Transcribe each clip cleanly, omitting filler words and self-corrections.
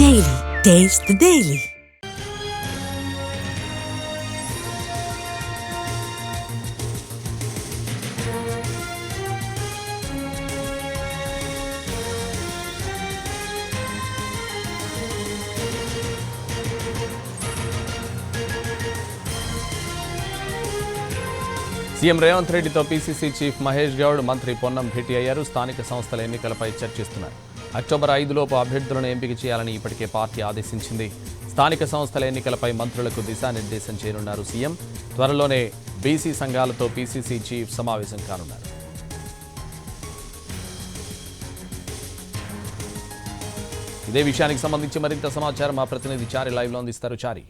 Daily. Taste the Daily. CM Revanth రెడ్డితో PCC chief Mahesh Goud, మంత్రి పొన్నం భేటీ అయ్యారు. స్థానిక సంస్థల ఎన్నికలపై చర్చిస్తున్నారు. అక్టోబర్ 5 లోపు అభ్యర్థులను ఎంపిక చేయాలని ఇప్పటికే పార్టీ ఆదేశించింది. స్థానిక సంస్థల ఎన్నికలపై మంత్రులకు దిశానిర్దేశం చేయనున్నారు సీఎం. త్వరలోనే బీసీ సంఘాలతో పీసీసీ చీఫ్ సమావేశం కానున్నారు. ఇదే విషయానికి సంబంధించి మరింత సమాచారం మా ప్రతినిధి చారి లైవ్లో అందిస్తారు. చారి,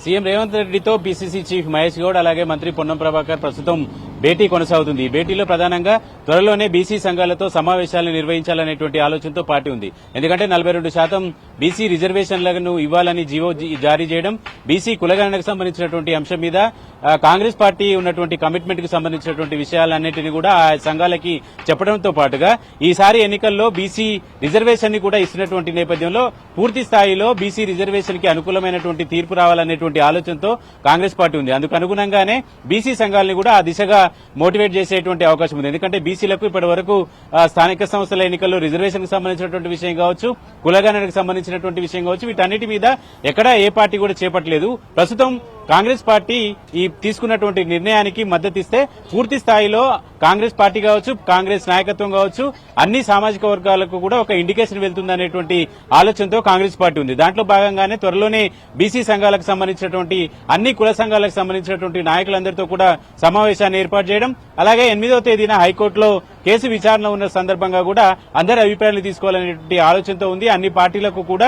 సీఎం రేవంత్ రెడ్డితో పీసీసీ చీఫ్ మహేష్ గౌడ్ అలాగే మంత్రి పొన్నం ప్రభాకర్ ప్రస్తుతం భేటీ కొనసాగుతుంది. ఈ భేటీలో ప్రధానంగా త్వరలోనే బీసీ సంఘాలతో సమావేశాలను నిర్వహించాలనేటువంటి ఆలోచనతో పార్టీ ఉంది. ఎందుకంటే 42% బీసీ రిజర్వేషన్లను ఇవ్వాలని జీవో జారీ చేయడం, బీసీ కులగణనకు సంబంధించినటువంటి అంశం మీద కాంగ్రెస్ పార్టీ ఉన్నటువంటి కమిట్మెంట్ కు సంబంధించినటువంటి విషయాలన్నింటినీ కూడా ఆ సంఘాలకి చెప్పడంతో పాటుగా ఈసారి ఎన్నికల్లో బీసీ రిజర్వేషన్ ని కూడా ఇస్తున్నటువంటి నేపథ్యంలో పూర్తి స్థాయిలో బీసీ రిజర్వేషన్ కి అనుకూలమైనటువంటి తీర్పు రావాలనేటువంటి ఆలోచనతో కాంగ్రెస్ పార్టీ ఉంది. అందుకు అనుగుణంగానే బీసీ సంఘాలని కూడా ఆ దిశగా మోటివేట్ చేసేటువంటి అవకాశం ఉంది. ఎందుకంటే బీసీలకు ఇప్పటి వరకు స్థానిక సంస్థల ఎన్నికల్లో రిజర్వేషన్ కు సంబంధించినటువంటి విషయం కావచ్చు, కులగణనకు సంబంధించినటువంటి విషయం కావచ్చు, వీటన్నిటి మీద ఎక్కడా ఏ పార్టీ కూడా చేపట్టలేదు. ప్రస్తుతం కాంగ్రెస్ పార్టీ ఈ తీసుకున్నటువంటి నిర్ణయానికి మద్దతిస్తే పూర్తి స్థాయిలో కాంగ్రెస్ పార్టీ కావచ్చు, కాంగ్రెస్ నాయకత్వం కావచ్చు, అన్ని సామాజిక వర్గాలకు కూడా ఒక ఇండికేషన్ వెళ్తుందనేటువంటి ఆలోచనతో కాంగ్రెస్ పార్టీ ఉంది. దాంట్లో భాగంగానే త్వరలోనే బీసీ సంఘాలకు సంబంధించినటువంటి అన్ని కుల సంఘాలకు సంబంధించినటువంటి నాయకులందరితో కూడా సమావేశాన్ని ఏర్పాటు చేయడం, అలాగే 8వ తేదీన హైకోర్టులో కేసు విచారణ ఉన్న సందర్భంగా కూడా అందరి అభిప్రాయాలు తీసుకోవాలనేటువంటి ఆలోచనతో ఉంది. అన్ని పార్టీలకు కూడా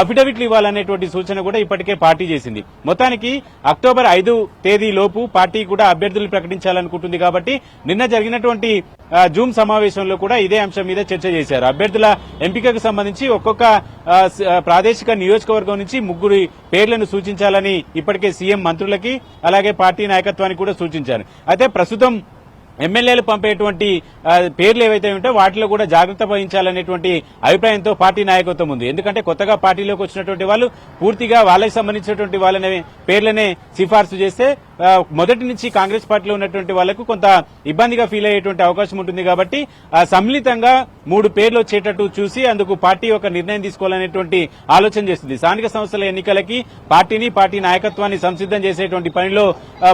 అఫిడవిట్లు ఇవ్వాలనేటువంటి సూచన కూడా ఇప్పటికే పార్టీ చేసింది. మొత్తానికి అక్టోబర్ 5 తేదీ లోపు పార్టీ కూడా అభ్యర్థులు ప్రకటించాలనుకుంటుంది. కాబట్టి నిన్న జరిగినటువంటి జూమ్ సమావేశంలో కూడా ఇదే అంశం మీద చర్చ చేశారు. అభ్యర్థుల ఎంపికకు సంబంధించి ఒక్కొక్క ప్రాదేశిక నియోజకవర్గం నుంచి 3 పేర్లను సూచించాలని ఇప్పటికే సీఎం మంత్రులకి అలాగే పార్టీ నాయకత్వానికి కూడా సూచించారు. అయితే ప్రస్తుతం ఎమ్మెల్యేలు పంపేటువంటి పేర్లు ఏవైతే ఉంటే వాటిలో కూడా జాగ్రత్త వహించాలనేటువంటి అభిప్రాయంతో పార్టీ నాయకత్వం ఉంది. ఎందుకంటే కొత్తగా పార్టీలోకి వచ్చినటువంటి వాళ్ళు పూర్తిగా వాళ్ళకి సంబంధించినటువంటి వాళ్ళనే పేర్లనే సిఫార్సు చేస్తే మొదటి నుంచి కాంగ్రెస్ పార్టీలో ఉన్నటువంటి వాళ్లకు కొంత ఇబ్బందిగా ఫీల్ అయ్యేటువంటి అవకాశం ఉంటుంది. కాబట్టి సమ్మిళితంగా 3 పేర్లు వచ్చేటట్టు చూసి అందుకు పార్టీ ఒక నిర్ణయం తీసుకోవాలనేటువంటి ఆలోచన చేస్తుంది. స్థానిక సంస్థల ఎన్నికలకి పార్టీని, పార్టీ నాయకత్వాన్ని సంసిద్దం చేసేటువంటి పనిలో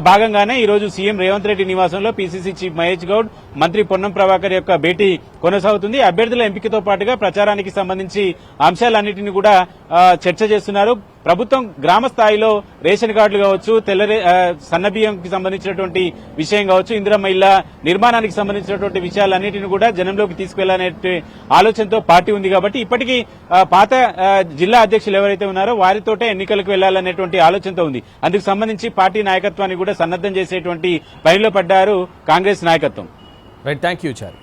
భాగంగానే ఈ రోజు సీఎం రేవంత్ రెడ్డి నివాసంలో పీసీసీ చీఫ్ మహేష్ గౌడ్, మంత్రి పొన్నం ప్రభాకర్ యొక్క భేటీ కొనసాగుతుంది. అభ్యర్థుల ఎంపికతో పాటుగా ప్రచారానికి సంబంధించి అంశాలన్నింటినీ కూడా చర్చ చేస్తున్నారు. ప్రభుత్వం గ్రామ స్థాయిలో రేషన్ కార్డులు కావచ్చు, సన్నబియ్యంకి సంబంధించినటువంటి విషయం కావచ్చు, ఇందిరమ్మ ఇళ్ల నిర్మాణానికి సంబంధించినటువంటి విషయాలన్నింటినీ కూడా జనంలోకి తీసుకెళ్లాలనే ఆలోచనతో పార్టీ ఉంది. కాబట్టి ఇప్పటికీ పాత జిల్లా అధ్యక్షులు ఎవరైతే ఉన్నారో వారితోటే ఎన్నికలకు వెళ్లాలనేటువంటి ఆలోచనతో ఉంది. అందుకు సంబంధించి పార్టీ నాయకత్వాన్ని కూడా సన్నద్దం చేసేటువంటి పనిలో పడ్డారు కాంగ్రెస్ నాయకత్వం. Right, thank you Chari.